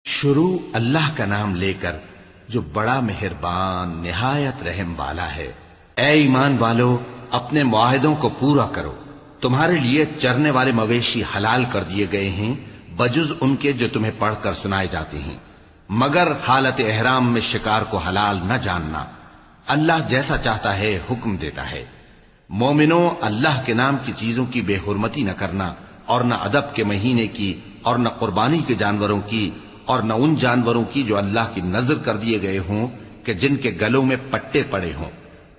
شروع اللہ کا نام لے کر جو بڑا مہربان نہایت رحم والا ہے۔ اے ایمان والو، اپنے معاہدوں کو پورا کرو۔ تمہارے لیے چرنے والے مویشی حلال کر دیے گئے ہیں بجز ان کے جو تمہیں پڑھ کر سنائے جاتے ہیں، مگر حالت احرام میں شکار کو حلال نہ جاننا۔ اللہ جیسا چاہتا ہے حکم دیتا ہے۔ مومنوں، اللہ کے نام کی چیزوں کی بے حرمتی نہ کرنا، اور نہ ادب کے مہینے کی، اور نہ قربانی کے جانوروں کی، اور نہ ان جانوروں کی جو اللہ کی نذر کر دیے گئے ہوں کہ جن کے گلوں میں پٹے پڑے ہوں،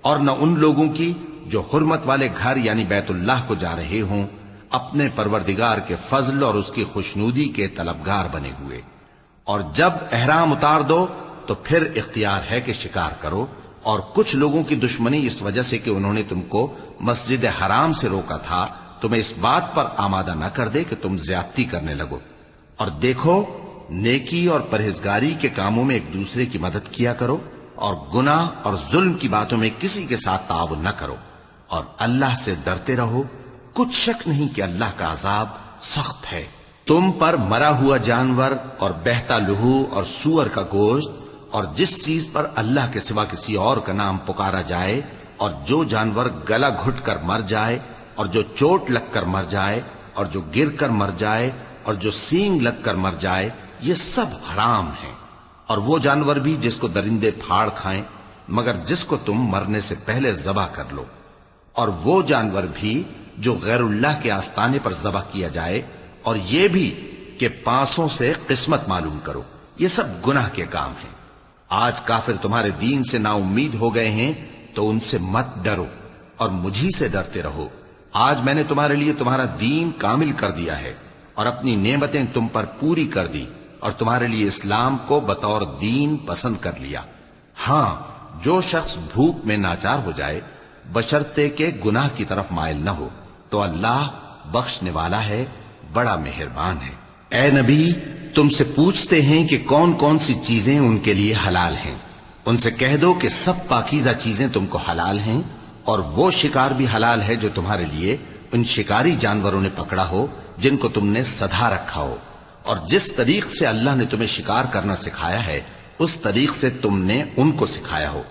اور نہ ان لوگوں کی جو حرمت والے گھر یعنی بیت اللہ کو جا رہے ہوں اپنے پروردگار کے فضل اور اس کی خوشنودی کے طلبگار بنے ہوئے۔ اور جب احرام اتار دو تو پھر اختیار ہے کہ شکار کرو، اور کچھ لوگوں کی دشمنی اس وجہ سے کہ انہوں نے تم کو مسجد حرام سے روکا تھا تمہیں اس بات پر آمادہ نہ کر دے کہ تم زیادتی کرنے لگو۔ اور دیکھو، نیکی اور پرہیزگاری کے کاموں میں ایک دوسرے کی مدد کیا کرو، اور گناہ اور ظلم کی باتوں میں کسی کے ساتھ تعاون نہ کرو، اور اللہ سے ڈرتے رہو۔ کچھ شک نہیں کہ اللہ کا عذاب سخت ہے۔ تم پر مرا ہوا جانور اور بہتا لہو اور سور کا گوشت، اور جس چیز پر اللہ کے سوا کسی اور کا نام پکارا جائے، اور جو جانور گلا گھٹ کر مر جائے، اور جو چوٹ لگ کر مر جائے، اور جو گر کر مر جائے، اور جو سینگ لگ کر مر جائے، یہ سب حرام ہیں۔ اور وہ جانور بھی جس کو درندے پھاڑ کھائیں، مگر جس کو تم مرنے سے پہلے ذبح کر لو، اور وہ جانور بھی جو غیر اللہ کے آستانے پر ذبح کیا جائے، اور یہ بھی کہ پانسوں سے قسمت معلوم کرو۔ یہ سب گناہ کے کام ہیں۔ آج کافر تمہارے دین سے نا امید ہو گئے ہیں تو ان سے مت ڈرو اور مجھی سے ڈرتے رہو۔ آج میں نے تمہارے لیے تمہارا دین کامل کر دیا ہے اور اپنی نعمتیں تم پر پوری کر دی، اور تمہارے لیے اسلام کو بطور دین پسند کر لیا۔ ہاں، جو شخص بھوک میں ناچار ہو جائے بشرطے کہ گناہ کی طرف مائل نہ ہو تو اللہ بخشنے والا ہے، بڑا مہربان ہے۔ اے نبی، تم سے پوچھتے ہیں کہ کون کون سی چیزیں ان کے لیے حلال ہیں۔ ان سے کہہ دو کہ سب پاکیزہ چیزیں تم کو حلال ہیں، اور وہ شکار بھی حلال ہے جو تمہارے لیے ان شکاری جانوروں نے پکڑا ہو جن کو تم نے سدھا رکھا ہو، اور جس طریق سے اللہ نے تمہیں شکار کرنا سکھایا ہے اس طریق سے تم نے ان کو سکھایا ہو۔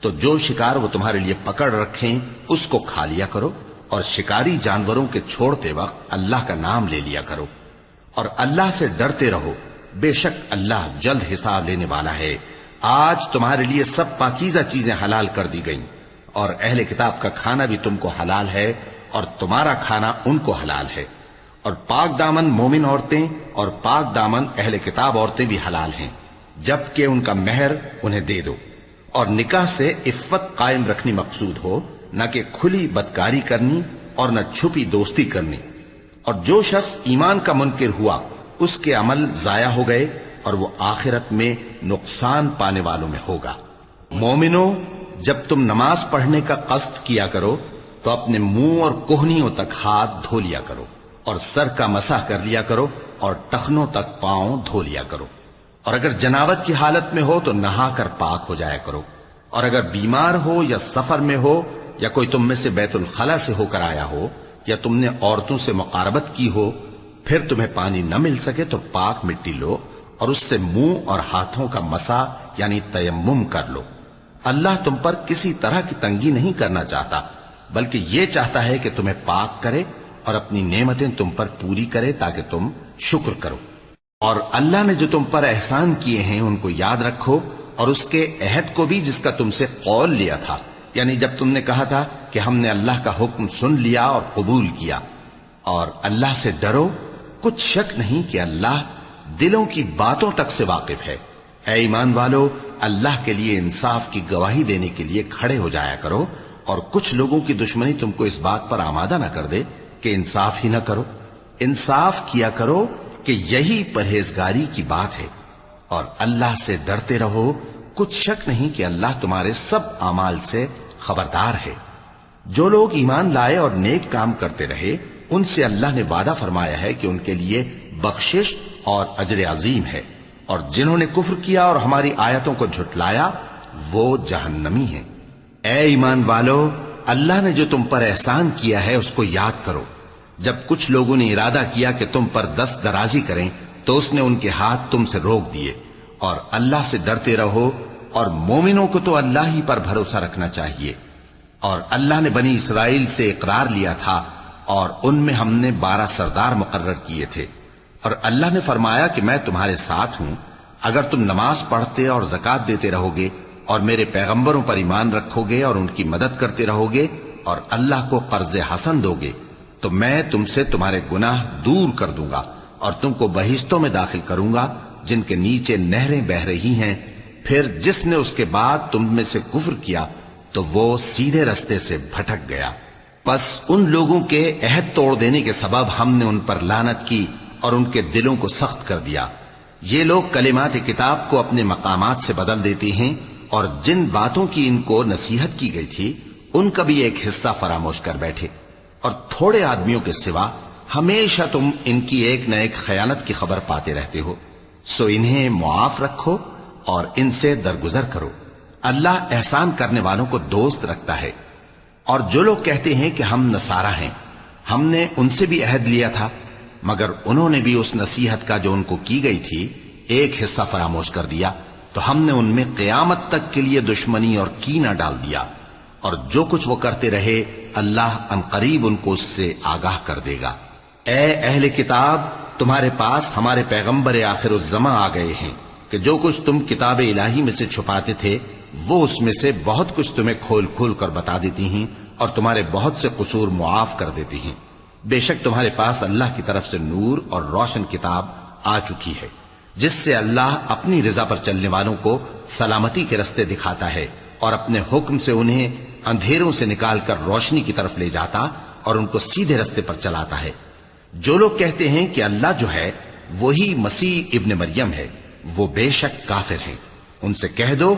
تو جو شکار وہ تمہارے لیے پکڑ رکھیں اس کو کھا لیا کرو، اور شکاری جانوروں کے چھوڑتے وقت اللہ کا نام لے لیا کرو، اور اللہ سے ڈرتے رہو، بے شک اللہ جلد حساب لینے والا ہے۔ آج تمہارے لیے سب پاکیزہ چیزیں حلال کر دی گئیں، اور اہل کتاب کا کھانا بھی تم کو حلال ہے، اور تمہارا کھانا ان کو حلال ہے۔ اور پاک دامن مومن عورتیں اور پاک دامن اہل کتاب عورتیں بھی حلال ہیں، جبکہ ان کا مہر انہیں دے دو۔ اور نکاح سے عفت قائم رکھنی مقصود ہو، نہ کہ کھلی بدکاری کرنی اور نہ چھپی دوستی کرنی۔ اور جو شخص ایمان کا منکر ہوا اس کے عمل ضائع ہو گئے، اور وہ آخرت میں نقصان پانے والوں میں ہوگا۔ مومنوں، جب تم نماز پڑھنے کا قصد کیا کرو تو اپنے منہ اور کوہنیوں تک ہاتھ دھو لیا کرو، اور سر کا مسح کر لیا کرو، اور ٹخنوں تک پاؤں دھو لیا کرو۔ اور اگر جنابت کی حالت میں ہو تو نہا کر پاک ہو جایا کرو، اور اگر بیمار ہو یا سفر میں ہو، یا کوئی تم میں سے بیت الخلا سے ہو کر آیا ہو، یا تم نے عورتوں سے مقاربت کی ہو، پھر تمہیں پانی نہ مل سکے تو پاک مٹی لو اور اس سے منہ اور ہاتھوں کا مسح یعنی تیمم کر لو۔ اللہ تم پر کسی طرح کی تنگی نہیں کرنا چاہتا، بلکہ یہ چاہتا ہے کہ تمہیں پاک کرے اور اپنی نعمتیں تم پر پوری کرے تاکہ تم شکر کرو۔ اور اللہ نے جو تم پر احسان کیے ہیں ان کو یاد رکھو، اور اس کے عہد کو بھی جس کا تم سے قول لیا تھا، یعنی جب تم نے کہا تھا کہ ہم نے اللہ کا حکم سن لیا اور قبول کیا۔ اور اللہ سے ڈرو، کچھ شک نہیں کہ اللہ دلوں کی باتوں تک سے واقف ہے۔ اے ایمان والو، اللہ کے لیے انصاف کی گواہی دینے کے لیے کھڑے ہو جایا کرو، اور کچھ لوگوں کی دشمنی تم کو اس بات پر آمادہ نہ کر دے کہ انصاف ہی نہ کرو۔ انصاف کیا کرو کہ یہی پرہیزگاری کی بات ہے، اور اللہ سے ڈرتے رہو، کچھ شک نہیں کہ اللہ تمہارے سب اعمال سے خبردار ہے۔ جو لوگ ایمان لائے اور نیک کام کرتے رہے ان سے اللہ نے وعدہ فرمایا ہے کہ ان کے لیے بخشش اور اجر عظیم ہے، اور جنہوں نے کفر کیا اور ہماری آیتوں کو جھٹلایا وہ جہنمی ہیں۔ اے ایمان والو، اللہ نے جو تم پر احسان کیا ہے اس کو یاد کرو۔ جب کچھ لوگوں نے ارادہ کیا کہ تم پر دست درازی کریں تو اس نے ان کے ہاتھ تم سے روک دیے. اور اللہ سے ڈرتے رہو، اور مومنوں کو تو اللہ ہی پر بھروسہ رکھنا چاہیے. اور اللہ نے بنی اسرائیل سے اقرار لیا تھا، اور ان میں ہم نے 12 سردار مقرر کیے تھے. اور اللہ نے فرمایا کہ میں تمہارے ساتھ ہوں، اگر تم نماز پڑھتے اور زکوٰۃ دیتے رہو گے اور میرے پیغمبروں پر ایمان رکھو گے اور ان کی مدد کرتے رہو گے اور اللہ کو قرض حسن دو گے، تو میں تم سے تمہارے گناہ دور کر دوں گا اور تم کو بہشتوں میں داخل کروں گا جن کے نیچے نہریں بہہ رہی ہیں. پھر جس نے اس کے بعد تم میں سے کفر کیا تو وہ سیدھے رستے سے بھٹک گیا. پس ان لوگوں کے عہد توڑ دینے کے سبب ہم نے ان پر لعنت کی اور ان کے دلوں کو سخت کر دیا. یہ لوگ کلمات کتاب کو اپنے مقامات سے بدل دیتے ہیں، اور جن باتوں کی ان کو نصیحت کی گئی تھی ان کا بھی ایک حصہ فراموش کر بیٹھے. اور تھوڑے آدمیوں کے سوا ہمیشہ تم ان کی ایک نہ ایک خیانت کی خبر پاتے رہتے ہو. سو انہیں معاف رکھو اور ان سے درگزر کرو. اللہ احسان کرنے والوں کو دوست رکھتا ہے. اور جو لوگ کہتے ہیں کہ ہم نصارہ ہیں، ہم نے ان سے بھی عہد لیا تھا، مگر انہوں نے بھی اس نصیحت کا جو ان کو کی گئی تھی ایک حصہ فراموش کر دیا، تو ہم نے ان میں قیامت تک کے لیے دشمنی اور کینہ ڈال دیا. اور جو کچھ وہ کرتے رہے اللہ عنقریب ان کو اس سے آگاہ کر دے گا. اے اہل کتاب، تمہارے پاس ہمارے پیغمبر آخر الزماں آ گئے ہیں کہ جو کچھ تم کتاب الہی میں سے چھپاتے تھے وہ اس میں سے بہت کچھ تمہیں کھول کھول کر بتا دیتی ہیں اور تمہارے بہت سے قصور معاف کر دیتی ہیں. بے شک تمہارے پاس اللہ کی طرف سے نور اور روشن کتاب آ چکی ہے، جس سے اللہ اپنی رضا پر چلنے والوں کو سلامتی کے رستے دکھاتا ہے اور اپنے حکم سے انہیں اندھیروں سے نکال کر روشنی کی طرف لے جاتا اور ان کو سیدھے رستے پر چلاتا ہے. جو لوگ کہتے ہیں کہ اللہ جو ہے وہی مسیح ابن مریم ہے، وہ بے شک کافر ہیں. ان سے کہہ دو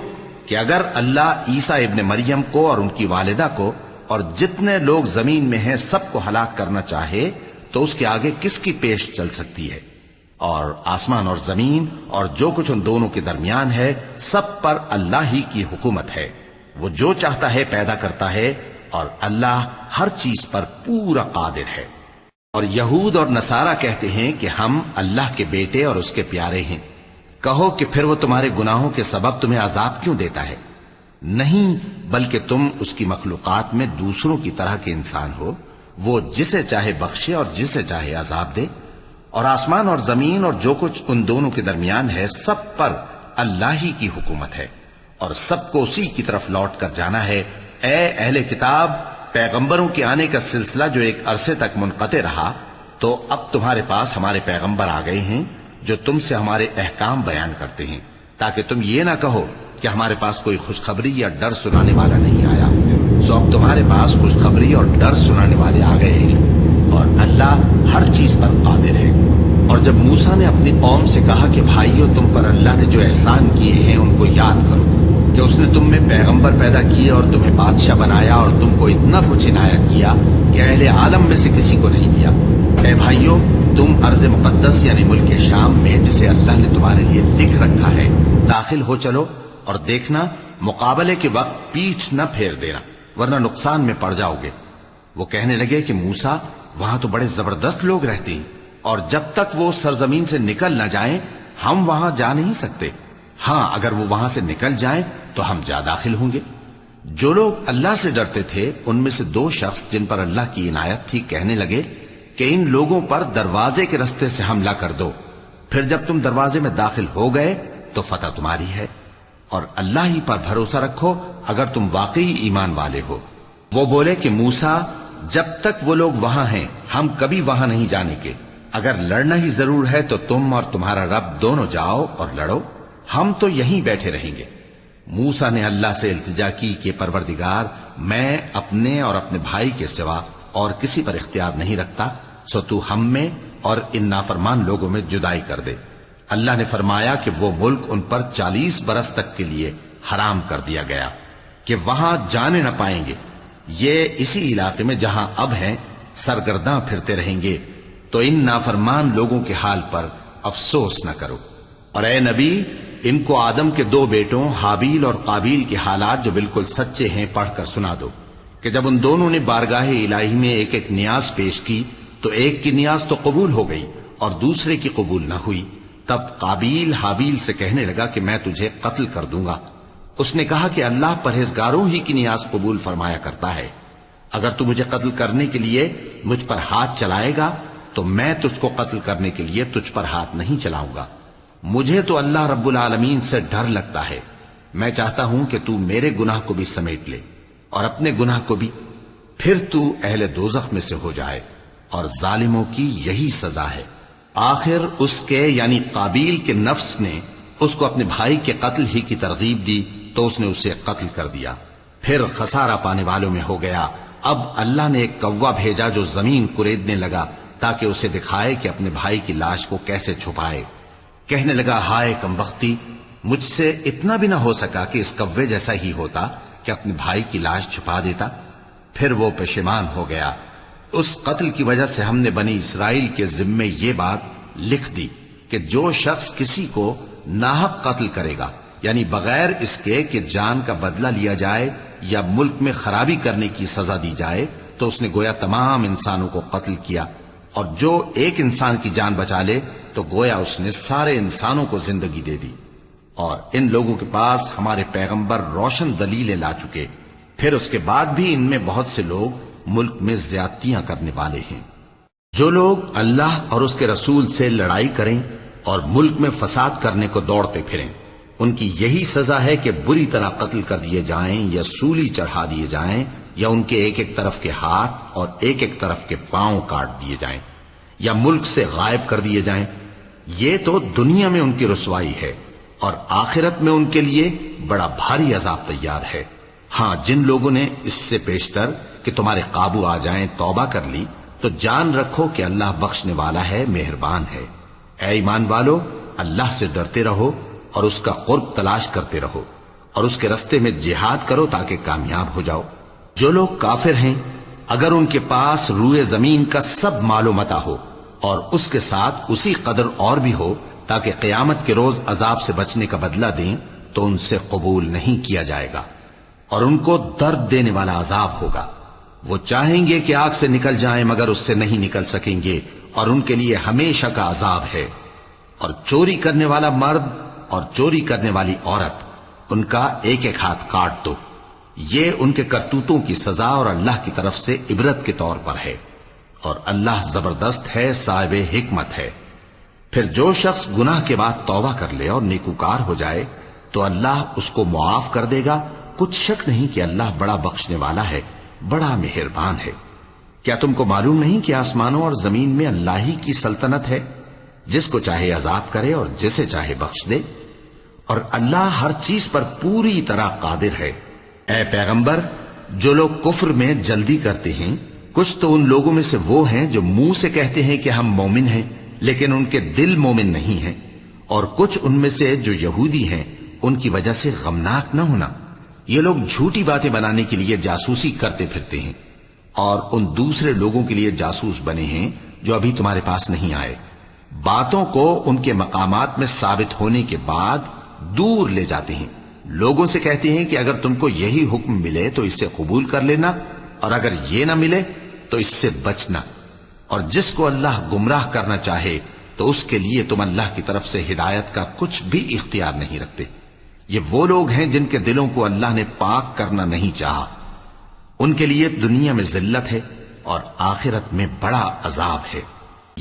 کہ اگر اللہ عیسیٰ ابن مریم کو اور ان کی والدہ کو اور جتنے لوگ زمین میں ہیں سب کو ہلاک کرنا چاہے تو اس کے آگے کس کی پیش چل سکتی ہے؟ اور آسمان اور زمین اور جو کچھ ان دونوں کے درمیان ہے سب پر اللہ ہی کی حکومت ہے. وہ جو چاہتا ہے پیدا کرتا ہے، اور اللہ ہر چیز پر پورا قادر ہے. اور یہود اور نصارہ کہتے ہیں کہ ہم اللہ کے بیٹے اور اس کے پیارے ہیں. کہو کہ پھر وہ تمہارے گناہوں کے سبب تمہیں عذاب کیوں دیتا ہے؟ نہیں، بلکہ تم اس کی مخلوقات میں دوسروں کی طرح کے انسان ہو. وہ جسے چاہے بخشے اور جسے چاہے عذاب دے. اور آسمان اور زمین اور جو کچھ ان دونوں کے درمیان ہے سب پر اللہ ہی کی حکومت ہے، اور سب کو اسی کی طرف لوٹ کر جانا ہے. اے اہل کتاب، پیغمبروں کے آنے کا سلسلہ جو ایک عرصے تک منقطع رہا، تو اب تمہارے پاس ہمارے پیغمبر آ گئے ہیں جو تم سے ہمارے احکام بیان کرتے ہیں، تاکہ تم یہ نہ کہو کہ ہمارے پاس کوئی خوشخبری یا ڈر سنانے والا نہیں آیا. سو اب تمہارے پاس خوشخبری اور ڈر سنانے والے آ گئے ہیں، اور اللہ ہر چیز پر قادر ہے. اور جب موسیٰ نے اپنی قوم سے کہا کہ بھائیو، تم پر اللہ نے جو احسان کیے ہیں ان کو یاد کرو، کہ اس نے تم میں پیغمبر پیدا کیے اور تمہیں بادشاہ بنایا اور تم کو اتنا کچھ عنایت کیا کہ اہل عالم میں سے کسی کو نہیں دیا. اے بھائیو، تم ارض مقدس یعنی ملک شام میں جسے اللہ نے تمہارے لیے لکھ رکھا ہے داخل ہو چلو، اور دیکھنا مقابلے کے وقت پیٹھ نہ پھیر دینا ورنہ نقصان میں پڑ جاؤ گے. وہ کہنے لگے کہ موسیٰ، وہاں تو بڑے زبردست لوگ رہتے ہیں، اور جب تک وہ سرزمین سے نکل نہ جائیں ہم وہاں جا نہیں سکتے. ہاں، اگر وہ وہاں سے نکل جائیں تو ہم جا داخل ہوں گے. جو لوگ اللہ سے ڈرتے تھے ان میں سے 2 شخص جن پر اللہ کی عنایت تھی کہنے لگے کہ ان لوگوں پر دروازے کے رستے سے حملہ کر دو، پھر جب تم دروازے میں داخل ہو گئے تو فتح تمہاری ہے. اور اللہ ہی پر بھروسہ رکھو اگر تم واقعی ایمان والے ہو. وہ بولے کہ موسیٰ، جب تک وہ لوگ وہاں ہیں ہم کبھی وہاں نہیں جانے کے. اگر لڑنا ہی ضرور ہے تو تم اور تمہارا رب دونوں جاؤ اور لڑو، ہم تو یہیں بیٹھے رہیں گے. موسیٰ نے اللہ سے التجا کی کہ پروردگار، میں اپنے اور اپنے بھائی کے سوا اور کسی پر اختیار نہیں رکھتا، سو تو ہم میں اور ان نافرمان لوگوں میں جدائی کر دے. اللہ نے فرمایا کہ وہ ملک ان پر 40 برس تک کے لیے حرام کر دیا گیا کہ وہاں جانے نہ پائیں گے. یہ اسی علاقے میں جہاں اب ہیں سرگرداں پھرتے رہیں گے. تو ان نافرمان لوگوں کے حال پر افسوس نہ کرو. اور اے نبی، ان کو آدم کے 2 بیٹوں حابیل اور قابیل کے حالات جو بالکل سچے ہیں پڑھ کر سنا دو کہ جب ان دونوں نے بارگاہ الہی میں ایک ایک نیاز پیش کی تو ایک کی نیاز تو قبول ہو گئی اور دوسرے کی قبول نہ ہوئی، تب قابیل حابیل سے کہنے لگا کہ میں تجھے قتل کر دوں گا۔ اس نے کہا کہ اللہ پرہیزگاروں ہی کی نیاز قبول فرمایا کرتا ہے، اگر تو مجھے قتل کرنے کے لیے مجھ پر ہاتھ چلائے گا تو میں تجھ کو قتل کرنے کے لیے تجھ پر ہاتھ نہیں چلاؤں گا۔ مجھے تو اللہ رب العالمین سے ڈر لگتا ہے، میں چاہتا ہوں کہ تو میرے گناہ کو بھی سمیٹ لے اور اپنے گناہ کو بھی، پھر تو اہل دوزخ میں سے ہو جائے، اور ظالموں کی یہی سزا ہے۔ آخر اس کے یعنی قابیل کے نفس نے اس کو اپنے بھائی کے قتل ہی کی ترغیب دی تو اس نے اسے قتل کر دیا، پھر خسارہ پانے والوں میں ہو گیا۔ اب اللہ نے ایک کوا بھیجا جو زمین کریدنے لگا تاکہ اسے دکھائے کہ اپنے بھائی کی لاش کو کیسے چھپائے۔ کہنے لگا، ہائے کمبختی، مجھ سے اتنا بھی نہ ہو سکا کہ اس کوے جیسا ہی ہوتا کہ اپنے بھائی کی لاش چھپا دیتا۔ پھر وہ پشیمان ہو گیا۔ اس قتل کی وجہ سے ہم نے بنی اسرائیل کے ذمے یہ بات لکھ دی کہ جو شخص کسی کو ناحق قتل کرے گا، یعنی بغیر اس کے کہ جان کا بدلہ لیا جائے یا ملک میں خرابی کرنے کی سزا دی جائے، تو اس نے گویا تمام انسانوں کو قتل کیا، اور جو ایک انسان کی جان بچا لے تو گویا اس نے سارے انسانوں کو زندگی دے دی۔ اور ان لوگوں کے پاس ہمارے پیغمبر روشن دلیلیں لا چکے، پھر اس کے بعد بھی ان میں بہت سے لوگ ملک میں زیادتیاں کرنے والے ہیں۔ جو لوگ اللہ اور اس کے رسول سے لڑائی کریں اور ملک میں فساد کرنے کو دوڑتے پھریں، ان کی یہی سزا ہے کہ بری طرح قتل کر دیے جائیں یا سولی چڑھا دیے جائیں، یا ان کے ایک ایک طرف کے ہاتھ اور ایک ایک طرف کے پاؤں کاٹ دیے جائیں، یا ملک سے غائب کر دیے جائیں۔ یہ تو دنیا میں ان کی رسوائی ہے، اور آخرت میں ان کے لیے بڑا بھاری عذاب تیار ہے۔ ہاں، جن لوگوں نے اس سے پیشتر کہ تمہارے قابو آ جائیں توبہ کر لی تو جان رکھو کہ اللہ بخشنے والا ہے، مہربان ہے۔ اے ایمان والو، اللہ سے ڈرتے رہو اور اس کا قرب تلاش کرتے رہو، اور اس کے رستے میں جہاد کرو تاکہ کامیاب ہو جاؤ۔ جو لوگ کافر ہیں، اگر ان کے پاس روئے زمین کا سب مال و متاع ہو اور اس کے ساتھ اسی قدر اور بھی ہو تاکہ قیامت کے روز عذاب سے بچنے کا بدلہ دیں، تو ان سے قبول نہیں کیا جائے گا، اور ان کو درد دینے والا عذاب ہوگا۔ وہ چاہیں گے کہ آگ سے نکل جائیں مگر اس سے نہیں نکل سکیں گے، اور ان کے لیے ہمیشہ کا عذاب ہے۔ اور چوری کرنے والا مرد اور چوری کرنے والی عورت، ان کا ایک ایک ہاتھ کاٹ دو، یہ ان کے کرتوتوں کی سزا اور اللہ کی طرف سے عبرت کے طور پر ہے، اور اللہ زبردست ہے، صاحب حکمت ہے۔ پھر جو شخص گناہ کے بعد توبہ کر لے اور نیکوکار ہو جائے تو اللہ اس کو معاف کر دے گا، کچھ شک نہیں کہ اللہ بڑا بخشنے والا ہے، بڑا مہربان ہے۔ کیا تم کو معلوم نہیں کہ آسمانوں اور زمین میں اللہ ہی کی سلطنت ہے، جس کو چاہے عذاب کرے اور جسے چاہے بخش دے، اور اللہ ہر چیز پر پوری طرح قادر ہے۔ اے پیغمبر، جو لوگ کفر میں جلدی کرتے ہیں، کچھ تو ان لوگوں میں سے وہ ہیں جو منہ سے کہتے ہیں کہ ہم مومن ہیں لیکن ان کے دل مومن نہیں ہیں، اور کچھ ان میں سے جو یہودی ہیں، ان کی وجہ سے غمناک نہ ہونا۔ یہ لوگ جھوٹی باتیں بنانے کے لیے جاسوسی کرتے پھرتے ہیں، اور ان دوسرے لوگوں کے لیے جاسوس بنے ہیں جو ابھی تمہارے پاس نہیں آئے، باتوں کو ان کے مقامات میں ثابت ہونے کے بعد دور لے جاتے ہیں۔ لوگوں سے کہتے ہیں کہ اگر تم کو یہی حکم ملے تو اسے قبول کر لینا، اور اگر یہ نہ ملے تو اس سے بچنا، اور جس کو اللہ گمراہ کرنا چاہے تو اس کے لیے تم اللہ کی طرف سے ہدایت کا کچھ بھی اختیار نہیں رکھتے۔ یہ وہ لوگ ہیں جن کے دلوں کو اللہ نے پاک کرنا نہیں چاہا، ان کے لیے دنیا میں ذلت ہے اور آخرت میں بڑا عذاب ہے۔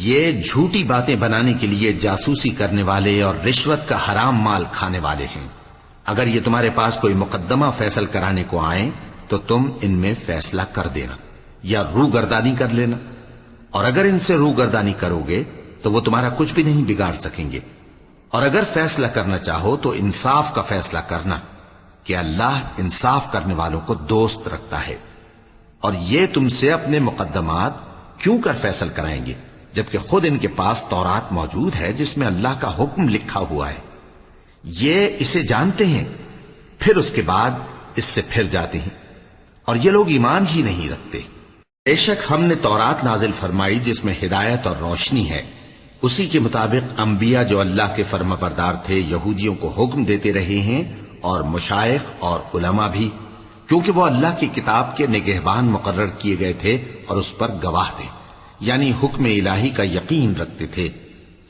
یہ جھوٹی باتیں بنانے کے لیے جاسوسی کرنے والے اور رشوت کا حرام مال کھانے والے ہیں۔ اگر یہ تمہارے پاس کوئی مقدمہ فیصل کرانے کو آئیں تو تم ان میں فیصلہ کر دینا یا روگردانی کر لینا، اور اگر ان سے روگردانی کرو گے تو وہ تمہارا کچھ بھی نہیں بگاڑ سکیں گے، اور اگر فیصلہ کرنا چاہو تو انصاف کا فیصلہ کرنا، کہ اللہ انصاف کرنے والوں کو دوست رکھتا ہے۔ اور یہ تم سے اپنے مقدمات کیوں کر فیصل کرائیں گے جبکہ خود ان کے پاس تورات موجود ہے جس میں اللہ کا حکم لکھا ہوا ہے۔ یہ اسے جانتے ہیں، پھر اس کے بعد اس سے پھر جاتے ہیں، اور یہ لوگ ایمان ہی نہیں رکھتے۔ بے شک ہم نے تورات نازل فرمائی جس میں ہدایت اور روشنی ہے، اسی کے مطابق انبیاء جو اللہ کے فرما بردار تھے یہودیوں کو حکم دیتے رہے ہیں، اور مشائخ اور علماء بھی، کیونکہ وہ اللہ کی کتاب کے نگہبان مقرر کیے گئے تھے اور اس پر گواہ تھے، یعنی حکم الہی کا یقین رکھتے تھے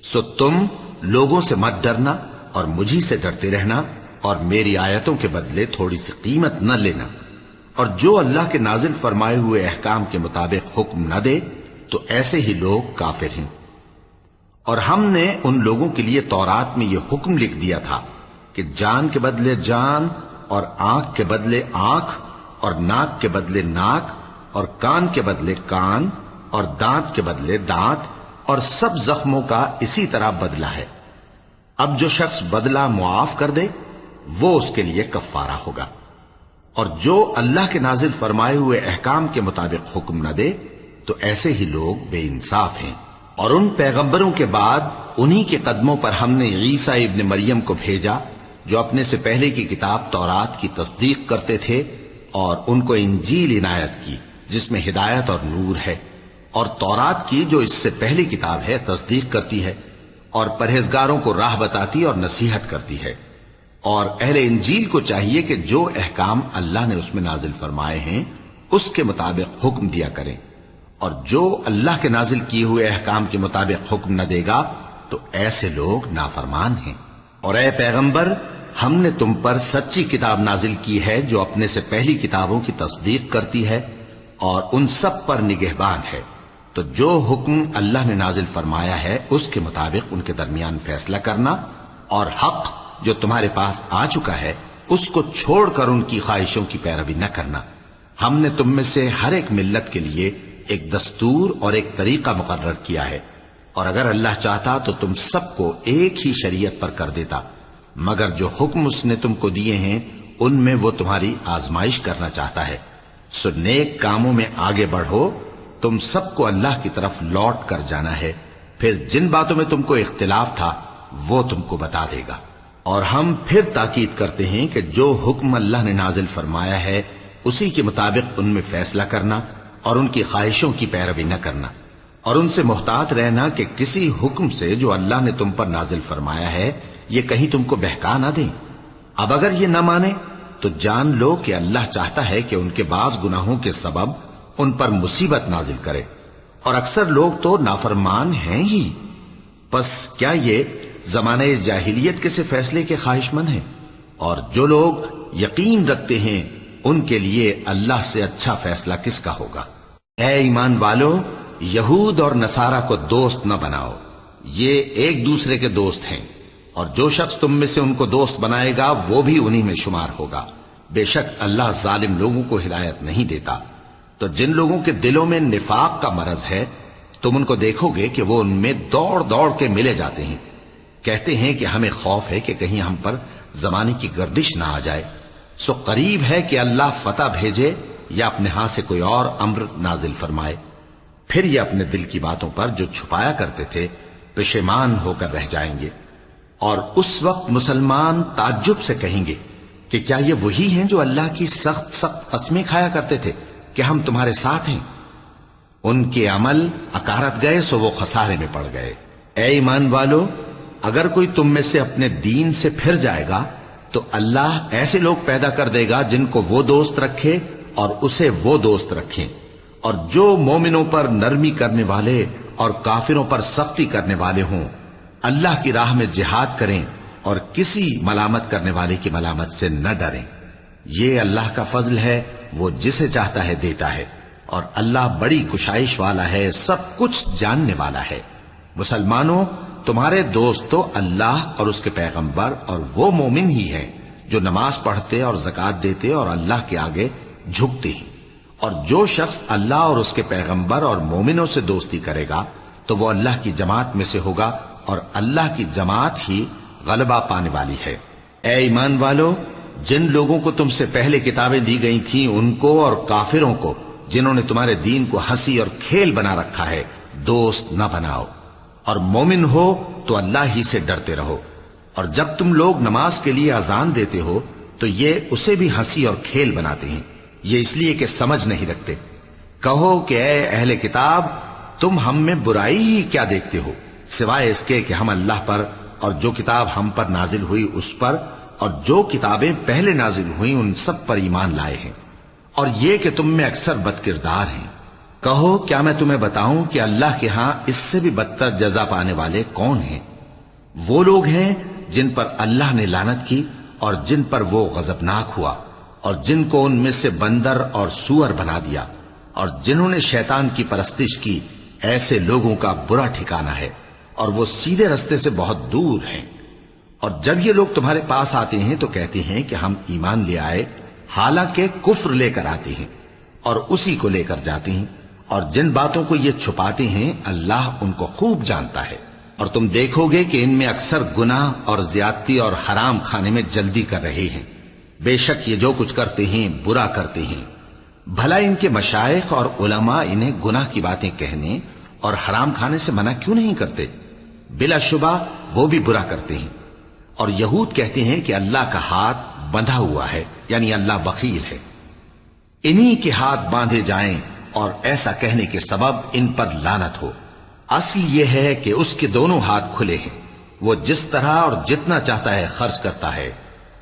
سو تم لوگوں سے مت ڈرنا اور مجھی سے ڈرتے رہنا، اور میری آیتوں کے بدلے تھوڑی سی قیمت نہ لینا، اور جو اللہ کے نازل فرمائے ہوئے احکام کے مطابق حکم نہ دے تو ایسے ہی لوگ کافر ہیں۔ اور ہم نے ان لوگوں کے لیے تورات میں یہ حکم لکھ دیا تھا کہ جان کے بدلے جان، اور آنکھ کے بدلے آنکھ، اور ناک کے بدلے ناک، اور کان کے بدلے کان، اور دانت کے بدلے دانت، اور سب زخموں کا اسی طرح بدلہ ہے۔ اب جو شخص بدلہ معاف کر دے وہ اس کے لیے کفارہ ہوگا، اور جو اللہ کے نازل فرمائے ہوئے احکام کے مطابق حکم نہ دے تو ایسے ہی لوگ بے انصاف ہیں۔ اور ان پیغمبروں کے بعد انہی کے قدموں پر ہم نے عیسیٰ ابن مریم کو بھیجا جو اپنے سے پہلے کی کتاب تورات کی تصدیق کرتے تھے، اور ان کو انجیل عنایت کی جس میں ہدایت اور نور ہے، اور تورات کی جو اس سے پہلی کتاب ہے تصدیق کرتی ہے، اور پرہیزگاروں کو راہ بتاتی اور نصیحت کرتی ہے۔ اور اہل انجیل کو چاہیے کہ جو احکام اللہ نے اس میں نازل فرمائے ہیں اس کے مطابق حکم دیا کریں، اور جو اللہ کے نازل کیے ہوئے احکام کے مطابق حکم نہ دے گا تو ایسے لوگ نافرمان ہیں۔ اور اے پیغمبر، ہم نے تم پر سچی کتاب نازل کی ہے جو اپنے سے پہلی کتابوں کی تصدیق کرتی ہے اور ان سب پر نگہبان ہے، تو جو حکم اللہ نے نازل فرمایا ہے اس کے مطابق ان کے درمیان فیصلہ کرنا، اور حق جو تمہارے پاس آ چکا ہے اس کو چھوڑ کر ان کی خواہشوں کی پیروی نہ کرنا۔ ہم نے تم میں سے ہر ایک ملت کے لیے ایک دستور اور ایک طریقہ مقرر کیا ہے، اور اگر اللہ چاہتا تو تم سب کو ایک ہی شریعت پر کر دیتا، مگر جو حکم اس نے تم کو دیے ہیں ان میں وہ تمہاری آزمائش کرنا چاہتا ہے۔ سو نیک کاموں میں آگے بڑھو، تم سب کو اللہ کی طرف لوٹ کر جانا ہے، پھر جن باتوں میں تم کو اختلاف تھا وہ تم کو بتا دے گا۔ اور ہم پھر تاکید کرتے ہیں کہ جو حکم اللہ نے نازل فرمایا ہے اسی کے مطابق ان میں فیصلہ کرنا اور ان کی خواہشوں کی پیروی نہ کرنا، اور ان سے محتاط رہنا کہ کسی حکم سے جو اللہ نے تم پر نازل فرمایا ہے یہ کہیں تم کو بہکا نہ دیں۔ اب اگر یہ نہ مانے تو جان لو کہ اللہ چاہتا ہے کہ ان کے بعض گناہوں کے سبب ان پر مصیبت نازل کرے، اور اکثر لوگ تو نافرمان ہیں ہی۔ پس کیا یہ زمانہ جاہلیت کے سے فیصلے کے خواہش مند ہیں؟ اور جو لوگ یقین رکھتے ہیں ان کے لیے اللہ سے اچھا فیصلہ کس کا ہوگا؟ اے ایمان والو، یہود اور نصارہ کو دوست نہ بناؤ، یہ ایک دوسرے کے دوست ہیں، اور جو شخص تم میں سے ان کو دوست بنائے گا وہ بھی انہی میں شمار ہوگا۔ بے شک اللہ ظالم لوگوں کو ہدایت نہیں دیتا۔ تو جن لوگوں کے دلوں میں نفاق کا مرض ہے تم ان کو دیکھو گے کہ وہ ان میں دوڑ دوڑ کے ملے جاتے ہیں، کہتے ہیں کہ ہمیں خوف ہے کہ کہیں ہم پر زمانے کی گردش نہ آ جائے۔ سو قریب ہے کہ اللہ فتح بھیجے یا اپنے ہاں سے کوئی اور امر نازل فرمائے، پھر یہ اپنے دل کی باتوں پر جو چھپایا کرتے تھے پشیمان ہو کر رہ جائیں گے۔ اور اس وقت مسلمان تعجب سے کہیں گے کہ کیا یہ وہی ہیں جو اللہ کی سخت سخت قسمیں کھایا کرتے تھے کہ ہم تمہارے ساتھ ہیں؟ ان کے عمل اکارت گئے سو وہ خسارے میں پڑ گئے۔ اے ایمان والو، اگر کوئی تم میں سے اپنے دین سے پھر جائے گا تو اللہ ایسے لوگ پیدا کر دے گا جن کو وہ دوست رکھے اور اسے وہ دوست رکھیں، اور جو مومنوں پر نرمی کرنے والے اور کافروں پر سختی کرنے والے ہوں، اللہ کی راہ میں جہاد کریں اور کسی ملامت کرنے والے کی ملامت سے نہ ڈریں۔ یہ اللہ کا فضل ہے، وہ جسے چاہتا ہے دیتا ہے، اور اللہ بڑی کشائش والا ہے، سب کچھ جاننے والا ہے۔ مسلمانوں، تمہارے دوست تو اللہ اور اس کے پیغمبر اور وہ مومن ہی ہیں جو نماز پڑھتے اور زکوٰۃ دیتے اور اللہ کے آگے جھکتے ہیں۔ اور جو شخص اللہ اور اس کے پیغمبر اور مومنوں سے دوستی کرے گا تو وہ اللہ کی جماعت میں سے ہوگا، اور اللہ کی جماعت ہی غلبہ پانے والی ہے۔ اے ایمان والو، جن لوگوں کو تم سے پہلے کتابیں دی گئی تھیں ان کو اور کافروں کو جنہوں نے تمہارے دین کو ہنسی اور کھیل بنا رکھا ہے دوست نہ بناؤ، اور مومن ہو تو اللہ ہی سے ڈرتے رہو۔ اور جب تم لوگ نماز کے لیے اذان دیتے ہو تو یہ اسے بھی ہنسی اور کھیل بناتے ہیں، یہ اس لیے کہ سمجھ نہیں رکھتے۔ کہو کہ اے اہل کتاب، تم ہم میں برائی ہی کیا دیکھتے ہو، سوائے اس کے کہ ہم اللہ پر اور جو کتاب ہم پر نازل ہوئی اس پر اور جو کتابیں پہلے نازل ہوئیں ان سب پر ایمان لائے ہیں، اور یہ کہ تم میں اکثر بد کردار ہیں۔ کہو کیا میں تمہیں بتاؤں کہ اللہ کے ہاں اس سے بھی بدتر جزا پانے والے کون ہیں؟ وہ لوگ ہیں جن پر اللہ نے لعنت کی اور جن پر وہ غضبناک ہوا، اور جن کو ان میں سے بندر اور سور بنا دیا، اور جنہوں نے شیطان کی پرستش کی، ایسے لوگوں کا برا ٹھکانہ ہے اور وہ سیدھے رستے سے بہت دور ہیں۔ اور جب یہ لوگ تمہارے پاس آتے ہیں تو کہتے ہیں کہ ہم ایمان لے آئے، حالانکہ کفر لے کر آتے ہیں اور اسی کو لے کر جاتے ہیں، اور جن باتوں کو یہ چھپاتے ہیں اللہ ان کو خوب جانتا ہے۔ اور تم دیکھو گے کہ ان میں اکثر گناہ اور زیادتی اور حرام کھانے میں جلدی کر رہے ہیں۔ بے شک یہ جو کچھ کرتے ہیں برا کرتے ہیں۔ بھلا ان کے مشائخ اور علماء انہیں گناہ کی باتیں کہنے اور حرام کھانے سے منع کیوں نہیں کرتے؟ بلا شبہ وہ بھی برا کرتے ہیں۔ اور یہود کہتے ہیں کہ اللہ کا ہاتھ بندھا ہوا ہے، یعنی اللہ بخیل ہے۔ انہی کے ہاتھ باندھے جائیں اور ایسا کہنے کے سبب ان پر لعنت ہو۔ اصل یہ ہے کہ اس کے دونوں ہاتھ کھلے ہیں، وہ جس طرح اور جتنا چاہتا ہے خرچ کرتا ہے۔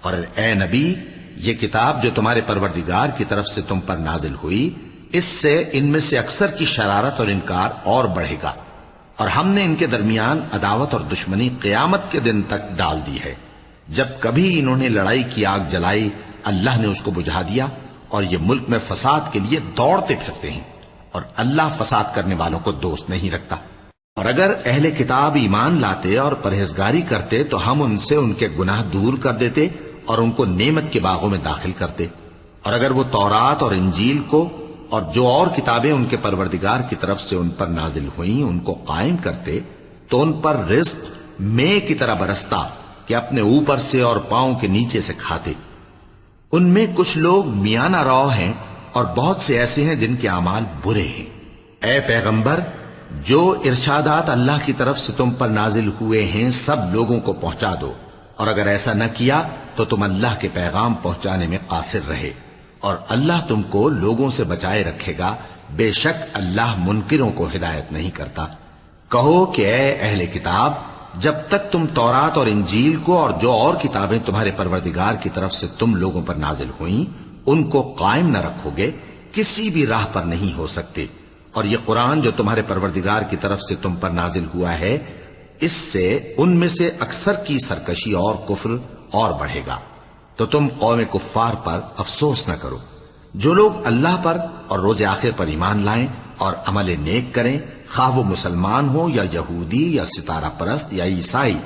اور اے نبی، یہ کتاب جو تمہارے پروردگار کی طرف سے تم پر نازل ہوئی، اس سے ان میں سے اکثر کی شرارت اور انکار اور بڑھے گا، اور ہم نے ان کے درمیان عداوت اور دشمنی قیامت کے دن تک ڈال دی ہے۔ جب کبھی انہوں نے لڑائی کی آگ جلائی، اللہ نے اس کو بجھا دیا، اور یہ ملک میں فساد کے لیے دوڑتے پھرتے ہیں، اور اللہ فساد کرنے والوں کو دوست نہیں رکھتا۔ اور اگر اہل کتاب ایمان لاتے اور پرہیزگاری کرتے تو ہم ان سے ان کے گناہ دور کر دیتے اور ان کو نعمت کے باغوں میں داخل کرتے۔ اور اگر وہ تورات اور انجیل کو اور جو اور کتابیں ان کے پروردگار کی طرف سے ان پر نازل ہوئیں ان کو قائم کرتے تو ان پر رزق مے کی طرح برستا کہ اپنے اوپر سے اور پاؤں کے نیچے سے کھاتے۔ ان میں کچھ لوگ میانہ رو ہیں اور بہت سے ایسے ہیں جن کے اعمال برے ہیں۔ اے پیغمبر، جو ارشادات اللہ کی طرف سے تم پر نازل ہوئے ہیں سب لوگوں کو پہنچا دو، اور اگر ایسا نہ کیا تو تم اللہ کے پیغام پہنچانے میں قاصر رہے، اور اللہ تم کو لوگوں سے بچائے رکھے گا، بے شک اللہ منکروں کو ہدایت نہیں کرتا۔ کہو کہ اے اہل کتاب، جب تک تم تورات اور انجیل کو اور جو اور کتابیں تمہارے پروردگار کی طرف سے تم لوگوں پر نازل ہوئیں ان کو قائم نہ رکھو گے، کسی بھی راہ پر نہیں ہو سکتے۔ اور یہ قرآن جو تمہارے پروردگار کی طرف سے تم پر نازل ہوا ہے، اس سے ان میں سے اکثر کی سرکشی اور کفر اور بڑھے گا، تو تم قوم کفار پر افسوس نہ کرو۔ جو لوگ اللہ پر اور روز آخر پر ایمان لائیں اور عمل نیک کریں، خواہ وہ مسلمان ہو یا یہودی یا ستارہ پرست یا عیسائی،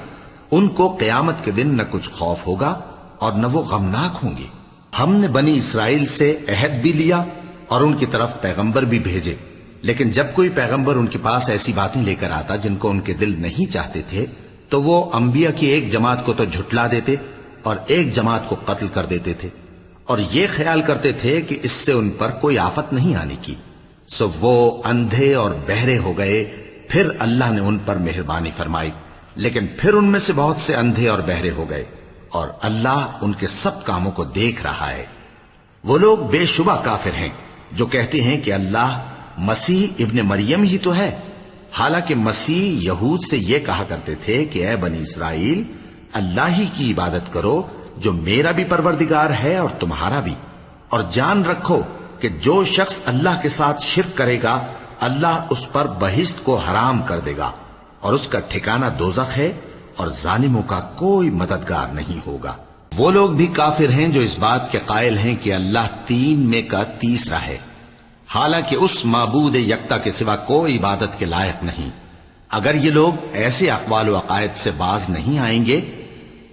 ان کو قیامت کے دن نہ کچھ خوف ہوگا اور نہ وہ غمناک ہوں گے۔ ہم نے بنی اسرائیل سے عہد بھی لیا اور ان کی طرف پیغمبر بھی بھیجے، لیکن جب کوئی پیغمبر ان کے پاس ایسی باتیں لے کر آتا جن کو ان کے دل نہیں چاہتے تھے تو وہ انبیاء کی ایک جماعت کو تو جھٹلا دیتے اور ایک جماعت کو قتل کر دیتے تھے، اور یہ خیال کرتے تھے کہ اس سے ان پر کوئی آفت نہیں آنے کی، سو وہ اندھے اور بہرے ہو گئے۔ پھر اللہ نے ان پر مہربانی فرمائی، لیکن پھر ان میں سے بہت سے اندھے اور بہرے ہو گئے، اور اللہ ان کے سب کاموں کو دیکھ رہا ہے۔ وہ لوگ بے شبہ کافر ہیں جو کہتے ہیں کہ اللہ مسیح ابن مریم ہی تو ہے، حالانکہ مسیح یہود سے یہ کہا کرتے تھے کہ اے بنی اسرائیل، اللہ ہی کی عبادت کرو جو میرا بھی پروردگار ہے اور تمہارا بھی، اور جان رکھو کہ جو شخص اللہ کے ساتھ شرک کرے گا اللہ اس پر بہشت کو حرام کر دے گا، اور اس کا ٹھکانہ دوزخ ہے، اور ظالموں کا کوئی مددگار نہیں ہوگا۔ وہ لوگ بھی کافر ہیں جو اس بات کے قائل ہیں کہ اللہ تین میں کا تیسرا ہے، حالانکہ اس معبود یکتا کے سوا کوئی عبادت کے لائق نہیں۔ اگر یہ لوگ ایسے اقوال و عقائد سے باز نہیں آئیں گے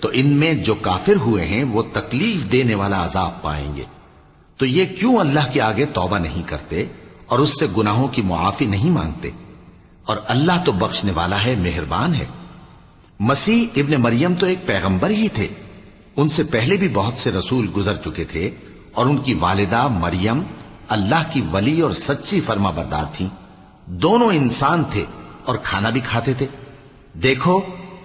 تو ان میں جو کافر ہوئے ہیں وہ تکلیف دینے والا عذاب پائیں گے۔ تو یہ کیوں اللہ کے آگے توبہ نہیں کرتے اور اس سے گناہوں کی معافی نہیں مانگتے؟ اور اللہ تو بخشنے والا ہے، مہربان ہے۔ مسیح ابن مریم تو ایک پیغمبر ہی تھے، ان سے پہلے بھی بہت سے رسول گزر چکے تھے، اور ان کی والدہ مریم اللہ کی ولی اور سچی فرما بردار تھیں، دونوں انسان تھے اور کھانا بھی کھاتے تھے۔ دیکھو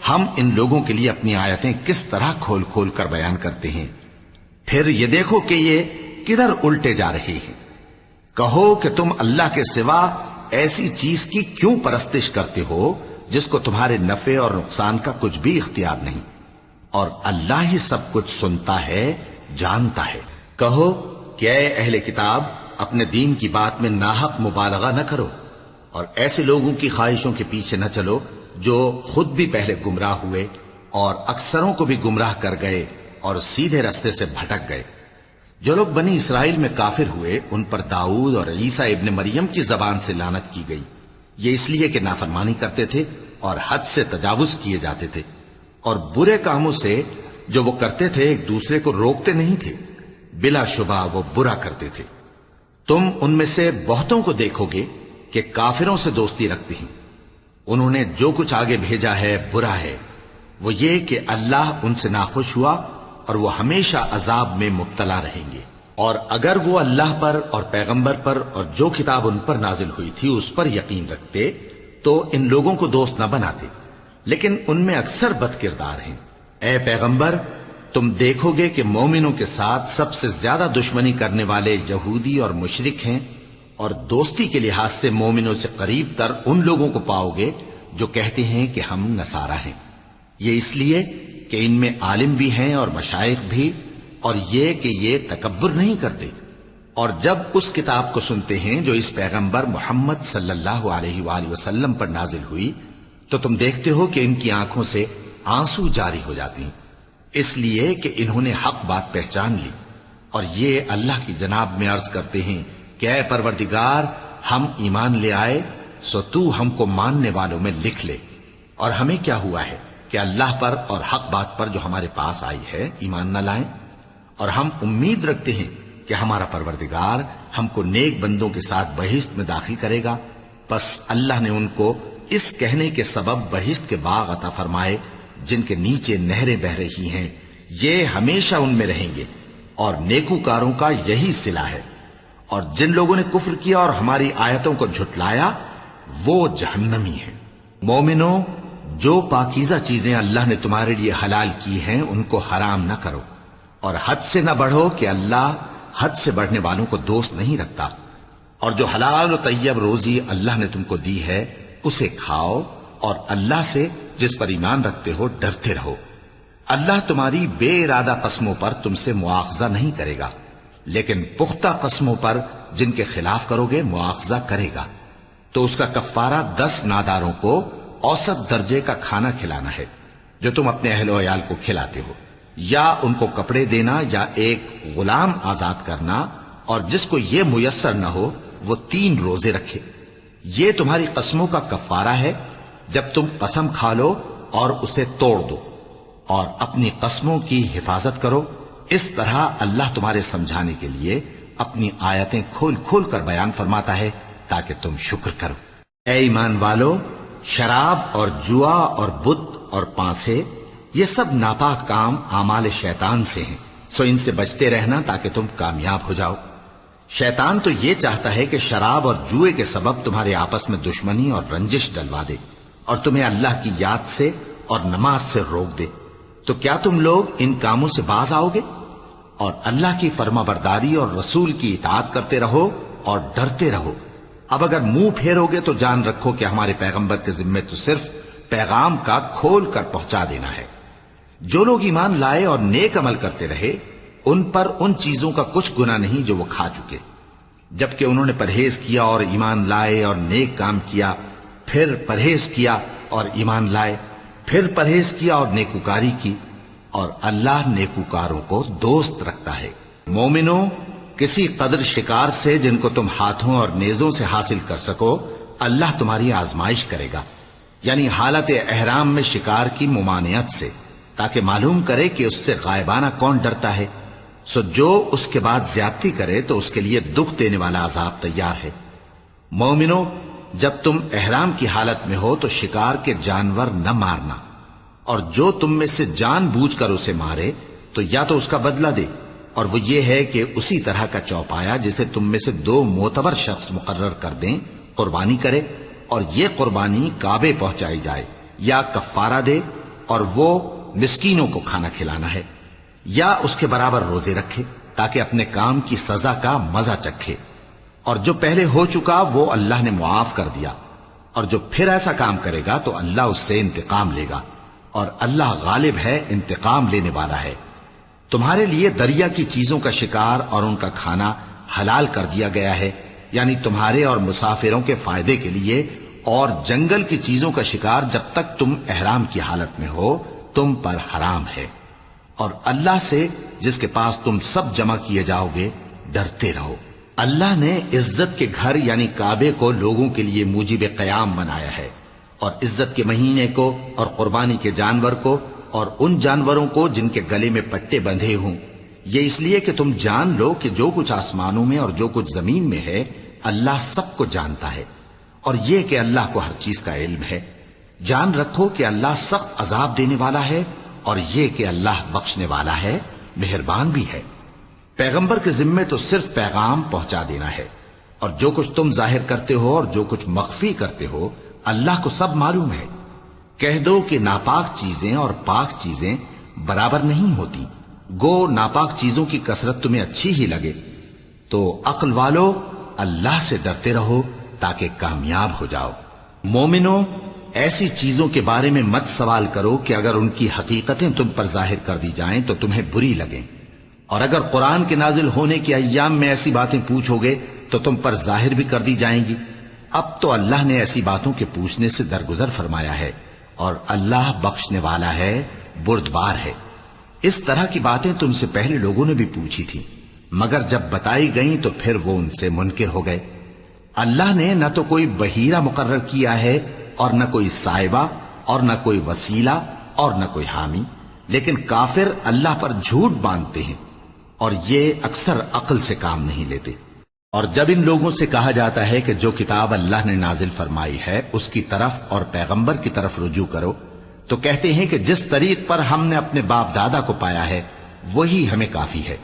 ہم ان لوگوں کے لیے اپنی آیتیں کس طرح کھول کھول کر بیان کرتے ہیں، پھر یہ دیکھو کہ یہ کدھر الٹے جا رہے ہیں۔ کہو کہ تم اللہ کے سوا ایسی چیز کی کیوں پرستش کرتے ہو جس کو تمہارے نفع اور نقصان کا کچھ بھی اختیار نہیں، اور اللہ ہی سب کچھ سنتا ہے، جانتا ہے۔ کہو کہ اے اہل کتاب، اپنے دین کی بات میں ناحق مبالغہ نہ کرو، اور ایسے لوگوں کی خواہشوں کے پیچھے نہ چلو جو خود بھی پہلے گمراہ ہوئے اور اکثروں کو بھی گمراہ کر گئے اور سیدھے رستے سے بھٹک گئے۔ جو لوگ بنی اسرائیل میں کافر ہوئے ان پر داؤد اور عیسیٰ ابن مریم کی زبان سے لعنت کی گئی، یہ اس لیے کہ نافرمانی کرتے تھے اور حد سے تجاوز کیے جاتے تھے، اور برے کاموں سے جو وہ کرتے تھے ایک دوسرے کو روکتے نہیں تھے، بلا شبہ وہ برا کرتے تھے۔ تم ان میں سے بہتوں کو دیکھو گے کہ کافروں سے دوستی رکھتے ہیں، انہوں نے جو کچھ آگے بھیجا ہے برا ہے، وہ یہ کہ اللہ ان سے ناخوش ہوا اور وہ ہمیشہ عذاب میں مبتلا رہیں گے۔ اور اگر وہ اللہ پر اور پیغمبر پر اور جو کتاب ان پر نازل ہوئی تھی اس پر یقین رکھتے تو ان لوگوں کو دوست نہ بناتے، لیکن ان میں اکثر بد کردار ہیں۔ اے پیغمبر، تم دیکھو گے کہ مومنوں کے ساتھ سب سے زیادہ دشمنی کرنے والے یہودی اور مشرک ہیں، اور دوستی کے لحاظ سے مومنوں سے قریب تر ان لوگوں کو پاؤ گے جو کہتے ہیں کہ ہم نصارہ ہیں، یہ اس لیے کہ ان میں عالم بھی ہیں اور مشائخ بھی، اور یہ کہ یہ تکبر نہیں کرتے۔ اور جب اس کتاب کو سنتے ہیں جو اس پیغمبر محمد صلی اللہ علیہ وآلہ وسلم پر نازل ہوئی تو تم دیکھتے ہو کہ ان کی آنکھوں سے آنسو جاری ہو جاتی ہیں، اس لیے کہ انہوں نے حق بات پہچان لی، اور یہ اللہ کی جناب میں عرض کرتے ہیں کہ اے پروردگار، ہم ایمان لے آئے سو تو ہم کو ماننے والوں میں لکھ لے۔ اور ہمیں کیا ہوا ہے کہ اللہ پر اور حق بات پر جو ہمارے پاس آئی ہے ایمان نہ لائیں، اور ہم امید رکھتے ہیں کہ ہمارا پروردگار ہم کو نیک بندوں کے ساتھ بہشت میں داخل کرے گا۔ پس اللہ نے ان کو اس کہنے کے سبب بہشت کے باغ عطا فرمائے جن کے نیچے نہریں بہ رہی ہیں، یہ ہمیشہ ان میں رہیں گے، اور نیکوکاروں کا یہی صلہ ہے۔ اور جن لوگوں نے کفر کیا اور ہماری آیتوں کو جھٹلایا وہ جہنمی ہیں۔ مومنوں، جو پاکیزہ چیزیں اللہ نے تمہارے لیے حلال کی ہیں ان کو حرام نہ کرو، اور حد سے نہ بڑھو کہ اللہ حد سے بڑھنے والوں کو دوست نہیں رکھتا، اور جو حلال و طیب روزی اللہ نے تم کو دی ہے اسے کھاؤ، اور اللہ سے جس پر ایمان رکھتے ہو ڈرتے رہو۔ اللہ تمہاری بے ارادہ قسموں پر تم سے مواخذہ نہیں کرے گا، لیکن پختہ قسموں پر جن کے خلاف کرو گے مواخذہ کرے گا۔ تو اس کا کفارہ 10 ناداروں کو اوسط درجے کا کھانا کھلانا ہے جو تم اپنے اہل و عیال کو کھلاتے ہو، یا ان کو کپڑے دینا یا ایک غلام آزاد کرنا، اور جس کو یہ میسر نہ ہو وہ 3 روزے رکھے۔ یہ تمہاری قسموں کا کفارہ ہے جب تم قسم کھا لو اور اسے توڑ دو، اور اپنی قسموں کی حفاظت کرو۔ اس طرح اللہ تمہارے سمجھانے کے لیے اپنی آیتیں کھول کھول کر بیان فرماتا ہے تاکہ تم شکر کرو۔ اے ایمان والو، شراب اور جوا اور بت اور پانسے یہ سب ناپاک کام اعمال شیطان سے ہیں، سو ان سے بچتے رہنا تاکہ تم کامیاب ہو جاؤ۔ شیطان تو یہ چاہتا ہے کہ شراب اور جوئے کے سبب تمہارے آپس میں دشمنی اور رنجش ڈلوا دے، اور تمہیں اللہ کی یاد سے اور نماز سے روک دے۔ تو کیا تم لوگ ان کاموں سے باز آؤ گے؟ اور اللہ کی فرما برداری اور رسول کی اطاعت کرتے رہو اور ڈرتے رہو۔ اب اگر منہ پھیرو گے تو جان رکھو کہ ہمارے پیغمبر کے ذمے تو صرف پیغام کا کھول کر پہنچا دینا ہے۔ جو لوگ ایمان لائے اور نیک عمل کرتے رہے ان پر ان چیزوں کا کچھ گناہ نہیں جو وہ کھا چکے، جبکہ انہوں نے پرہیز کیا اور ایمان لائے اور نیک کام کیا، پھر پرہیز کیا اور ایمان لائے، پھر پرہیز کیا اور نیکوکاری کی، اور اللہ نیکوکاروں کو دوست رکھتا ہے۔ مومنوں، کسی قدر شکار سے جن کو تم ہاتھوں اور نیزوں سے حاصل کر سکو اللہ تمہاری آزمائش کرے گا، یعنی حالت احرام میں شکار کی ممانعت سے، تاکہ معلوم کرے کہ اس سے غائبانہ کون ڈرتا ہے۔ سو جو اس کے بعد زیادتی کرے تو اس کے لیے دکھ دینے والا عذاب تیار ہے۔ مومنوں، جب تم احرام کی حالت میں ہو تو شکار کے جانور نہ مارنا، اور جو تم میں سے جان بوجھ کر اسے مارے تو یا تو اس کا بدلہ دے، اور وہ یہ ہے کہ اسی طرح کا چوپایا جسے تم میں سے 2 معتبر شخص مقرر کر دیں قربانی کرے، اور یہ قربانی کعبے پہنچائی جائے، یا کفارہ دے اور وہ مسکینوں کو کھانا کھلانا ہے، یا اس کے برابر روزے رکھے تاکہ اپنے کام کی سزا کا مزہ چکھے۔ اور جو پہلے ہو چکا وہ اللہ نے معاف کر دیا، اور جو پھر ایسا کام کرے گا تو اللہ اس سے انتقام لے گا، اور اللہ غالب ہے، انتقام لینے والا ہے۔ تمہارے لیے دریا کی چیزوں کا شکار اور ان کا کھانا حلال کر دیا گیا ہے، یعنی تمہارے اور مسافروں کے فائدے کے لیے، اور جنگل کی چیزوں کا شکار جب تک تم احرام کی حالت میں ہو تم پر حرام ہے۔ اور اللہ سے جس کے پاس تم سب جمع کیے جاؤ گے ڈرتے رہو۔ اللہ نے عزت کے گھر یعنی کعبے کو لوگوں کے لیے موجب قیام بنایا ہے، اور عزت کے مہینے کو اور قربانی کے جانور کو اور ان جانوروں کو جن کے گلے میں پٹے بندھے ہوں، یہ اس لیے کہ تم جان لو کہ جو کچھ آسمانوں میں اور جو کچھ زمین میں ہے اللہ سب کو جانتا ہے، اور یہ کہ اللہ کو ہر چیز کا علم ہے۔ جان رکھو کہ اللہ سخت عذاب دینے والا ہے، اور یہ کہ اللہ بخشنے والا ہے، مہربان بھی ہے۔ پیغمبر کے ذمے تو صرف پیغام پہنچا دینا ہے، اور جو کچھ تم ظاہر کرتے ہو اور جو کچھ مخفی کرتے ہو اللہ کو سب معلوم ہے۔ کہہ دو کہ ناپاک چیزیں اور پاک چیزیں برابر نہیں ہوتی، گو ناپاک چیزوں کی کثرت تمہیں اچھی ہی لگے، تو عقل والو اللہ سے ڈرتے رہو تاکہ کامیاب ہو جاؤ۔ مومنو، ایسی چیزوں کے بارے میں مت سوال کرو کہ اگر ان کی حقیقتیں تم پر ظاہر کر دی جائیں تو تمہیں بری لگیں، اور اگر قرآن کے نازل ہونے کے ایام میں ایسی باتیں پوچھو گے تو تم پر ظاہر بھی کر دی جائیں گی۔ اب تو اللہ نے ایسی باتوں کے پوچھنے سے درگزر فرمایا ہے، اور اللہ بخشنے والا ہے، بردبار ہے۔ اس طرح کی باتیں تم سے پہلے لوگوں نے بھی پوچھی تھی، مگر جب بتائی گئیں تو پھر وہ ان سے منکر ہو گئے۔ اللہ نے نہ تو کوئی بحیرہ مقرر کیا ہے، اور نہ کوئی سائبہ، اور نہ کوئی وسیلہ، اور نہ کوئی حامی، لیکن کافر اللہ پر جھوٹ باندھتے ہیں، اور یہ اکثر عقل سے کام نہیں لیتے۔ اور جب ان لوگوں سے کہا جاتا ہے کہ جو کتاب اللہ نے نازل فرمائی ہے اس کی طرف اور پیغمبر کی طرف رجوع کرو، تو کہتے ہیں کہ جس طریق پر ہم نے اپنے باپ دادا کو پایا ہے وہی ہمیں کافی ہے۔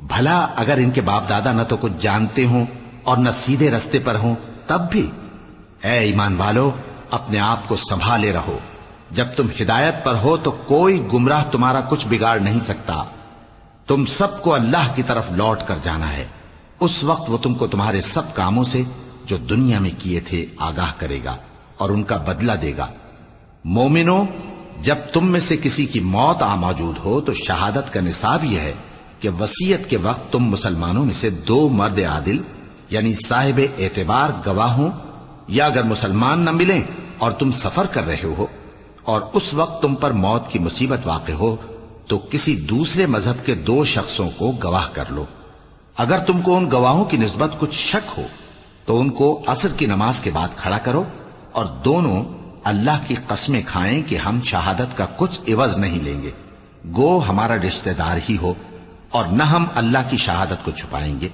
بھلا اگر ان کے باپ دادا نہ تو کچھ جانتے ہوں اور نہ سیدھے رستے پر ہوں تب بھی؟ اے ایمان والو، اپنے آپ کو سنبھالے رہو، جب تم ہدایت پر ہو تو کوئی گمراہ تمہارا کچھ بگاڑ نہیں سکتا۔ تم سب کو اللہ کی طرف لوٹ کر جانا ہے، اس وقت وہ تم کو تمہارے سب کاموں سے جو دنیا میں کیے تھے آگاہ کرے گا اور ان کا بدلہ دے گا۔ مومنو، جب تم میں سے کسی کی موت آ موجود ہو تو شہادت کا نصاب یہ ہے کہ وصیت کے وقت تم مسلمانوں میں سے 2 مرد عادل یعنی صاحب اعتبار گواہ ہوں، یا اگر مسلمان نہ ملیں اور تم سفر کر رہے ہو اور اس وقت تم پر موت کی مصیبت واقع ہو تو کسی دوسرے مذہب کے 2 شخصوں کو گواہ کر لو۔ اگر تم کو ان گواہوں کی نسبت کچھ شک ہو تو ان کو عصر کی نماز کے بعد کھڑا کرو، اور دونوں اللہ کی قسمیں کھائیں کہ ہم شہادت کا کچھ عوض نہیں لیں گے، گو ہمارا رشتہ دار ہی ہو، اور نہ ہم اللہ کی شہادت کو چھپائیں گے۔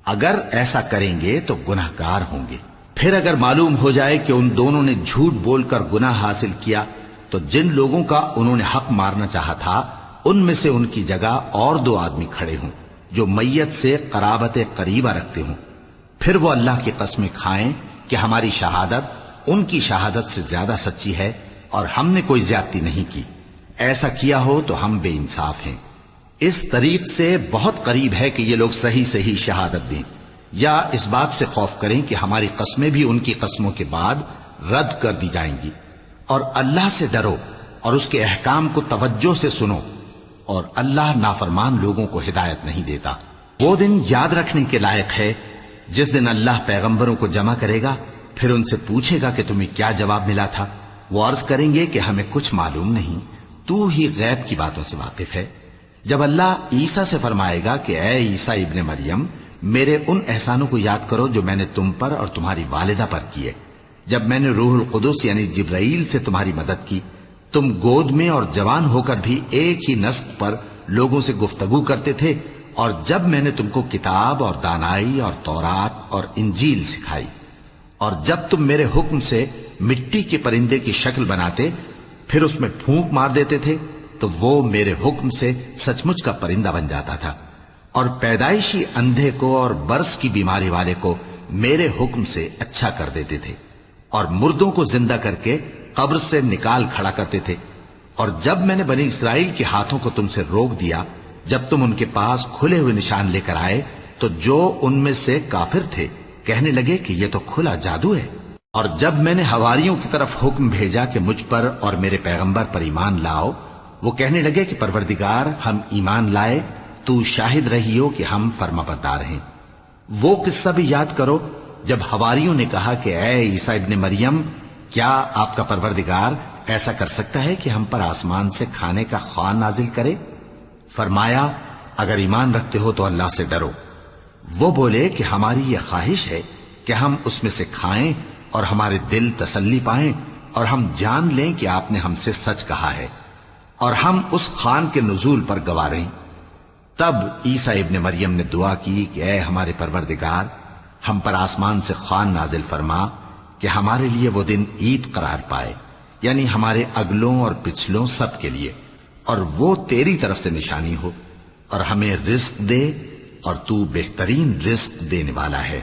اگر ایسا کریں گے تو گناہ گار ہوں گے۔ پھر اگر معلوم ہو جائے کہ ان دونوں نے جھوٹ بول کر گناہ حاصل کیا تو جن لوگوں کا انہوں نے حق مارنا چاہا تھا ان میں سے ان کی جگہ اور 2 آدمی کھڑے ہوں جو میت سے قرابت قریبہ رکھتے ہوں، پھر وہ اللہ کی قسمیں کھائیں کہ ہماری شہادت ان کی شہادت سے زیادہ سچی ہے اور ہم نے کوئی زیادتی نہیں کی۔ ایسا کیا ہو تو ہم بے انصاف ہیں۔ اس طریق سے بہت قریب ہے کہ یہ لوگ صحیح شہادت دیں، یا اس بات سے خوف کریں کہ ہماری قسمیں بھی ان کی قسموں کے بعد رد کر دی جائیں گی۔ اور اللہ سے ڈرو اور اس کے احکام کو توجہ سے سنو، اور اللہ نافرمان لوگوں کو ہدایت نہیں دیتا۔ وہ دن یاد رکھنے کے لائق ہے جس دن اللہ پیغمبروں کو جمع کرے گا، پھر ان سے پوچھے گا کہ تمہیں کیا جواب ملا تھا۔ وہ عرض کریں گے کہ ہمیں کچھ معلوم نہیں، تو ہی غیب کی باتوں سے واقف ہے۔ جب اللہ عیسیٰ سے فرمائے گا کہ اے عیسیٰ ابن مریم، میرے ان احسانوں کو یاد کرو جو میں نے تم پر اور تمہاری والدہ پر کیے، جب میں نے روح القدس یعنی جبرائیل سے تمہاری مدد کی، تم گود میں اور جوان ہو کر بھی ایک ہی نسق پر لوگوں سے گفتگو کرتے تھے، اور جب میں نے تم کو کتاب اور دانائی اور تورات اور انجیل سکھائی، اور جب تم میرے حکم سے مٹی کے پرندے کی شکل بناتے پھر اس میں پھونک مار دیتے تھے تو وہ میرے حکم سے سچ مچ کا پرندہ بن جاتا تھا، اور پیدائشی اندھے کو اور برس کی بیماری والے کو میرے حکم سے اچھا کر دیتے تھے، اور مردوں کو زندہ کر کے قبر سے نکال کھڑا کرتے تھے۔ اور جب میں نے بنی اسرائیل کے ہاتھوں کو تم سے روک دیا جب تم ان کے پاس کھلے ہوئے نشان لے کر آئے تو جو ان میں سے کافر تھے کہنے لگے کہ یہ تو کھلا جادو ہے۔ اور جب میں نے حواریوں کی طرف حکم بھیجا کہ مجھ پر اور میرے پیغمبر پر ایمان لاؤ، وہ کہنے لگے کہ پروردگار، ہم ایمان لائے، تو شاہد رہی ہو کہ ہم فرما بردار ہیں۔ وہ قصہ بھی یاد کرو جب حواریوں نے کہا کہ اے عیسیٰ ابن مریم، کیا آپ کا پروردگار ایسا کر سکتا ہے کہ ہم پر آسمان سے کھانے کا خوان نازل کرے؟ فرمایا اگر ایمان رکھتے ہو تو اللہ سے ڈرو۔ وہ بولے کہ ہماری یہ خواہش ہے کہ ہم اس میں سے کھائیں اور ہمارے دل تسلی پائیں اور ہم جان لیں کہ آپ نے ہم سے سچ کہا ہے اور ہم اس خوان کے نزول پر گواہ رہیں۔ تب عیسیٰ ابن مریم نے دعا کی کہ اے ہمارے پروردگار، ہم پر آسمان سے خوان نازل فرما کہ ہمارے لیے وہ دن عید قرار پائے، یعنی ہمارے اگلوں اور پچھلوں سب کے لیے، اور وہ تیری طرف سے نشانی ہو، اور ہمیں رزق دے اور تو بہترین رزق دینے والا ہے۔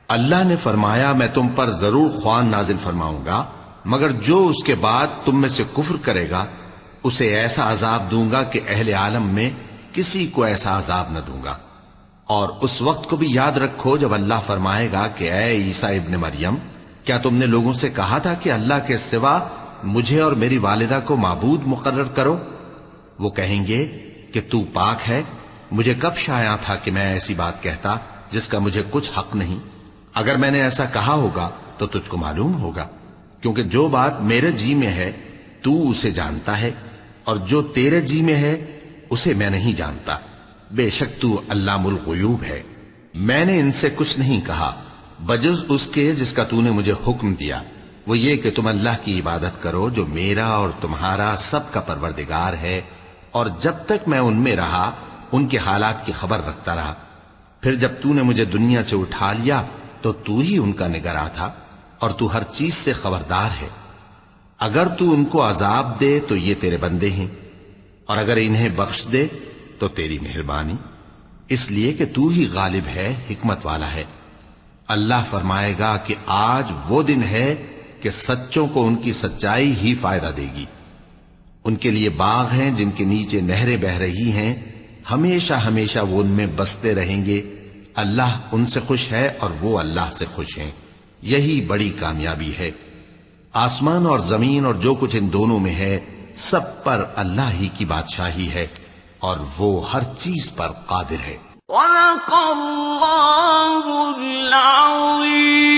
اللہ نے فرمایا میں تم پر ضرور خوان نازل فرماؤں گا، مگر جو اس کے بعد تم میں سے کفر کرے گا اسے ایسا عذاب دوں گا کہ اہل عالم میں کسی کو ایسا عذاب نہ دوں گا۔ اور اس وقت کو بھی یاد رکھو جب اللہ فرمائے گا کہ اے عیسیٰ ابن مریم، کیا تم نے لوگوں سے کہا تھا کہ اللہ کے سوا مجھے اور میری والدہ کو معبود مقرر کرو؟ وہ کہیں گے کہ تو پاک ہے، مجھے کب شایع تھا کہ میں ایسی بات کہتا جس کا مجھے کچھ حق نہیں۔ اگر میں نے ایسا کہا ہوگا تو تجھ کو معلوم ہوگا، کیونکہ جو بات میرے جی میں ہے تو اسے جانتا ہے، اور جو تیرے جی میں ہے اسے میں نہیں جانتا۔ بے شک تو علام الغیوب ہے۔ میں نے ان سے کچھ نہیں کہا بجز اس کے جس کا تو نے مجھے حکم دیا، وہ یہ کہ تم اللہ کی عبادت کرو جو میرا اور تمہارا سب کا پروردگار ہے، اور جب تک میں ان میں رہا ان کے حالات کی خبر رکھتا رہا۔ پھر جب تو نے مجھے دنیا سے اٹھا لیا تو تو ہی ان کا نگراں تھا، اور تو ہر چیز سے خبردار ہے۔ اگر تو ان کو عذاب دے تو یہ تیرے بندے ہیں، اور اگر انہیں بخش دے تو تیری مہربانی، اس لیے کہ تو ہی غالب ہے، حکمت والا ہے۔ اللہ فرمائے گا کہ آج وہ دن ہے کہ سچوں کو ان کی سچائی ہی فائدہ دے گی۔ ان کے لیے باغ ہیں جن کے نیچے نہریں بہ رہی ہیں، ہمیشہ ہمیشہ وہ ان میں بستے رہیں گے۔ اللہ ان سے خوش ہے اور وہ اللہ سے خوش ہیں، یہی بڑی کامیابی ہے۔ آسمان اور زمین اور جو کچھ ان دونوں میں ہے سب پر اللہ ہی کی بادشاہی ہے، اور وہ ہر چیز پر قادر ہے۔ صدق اللہ العظیم۔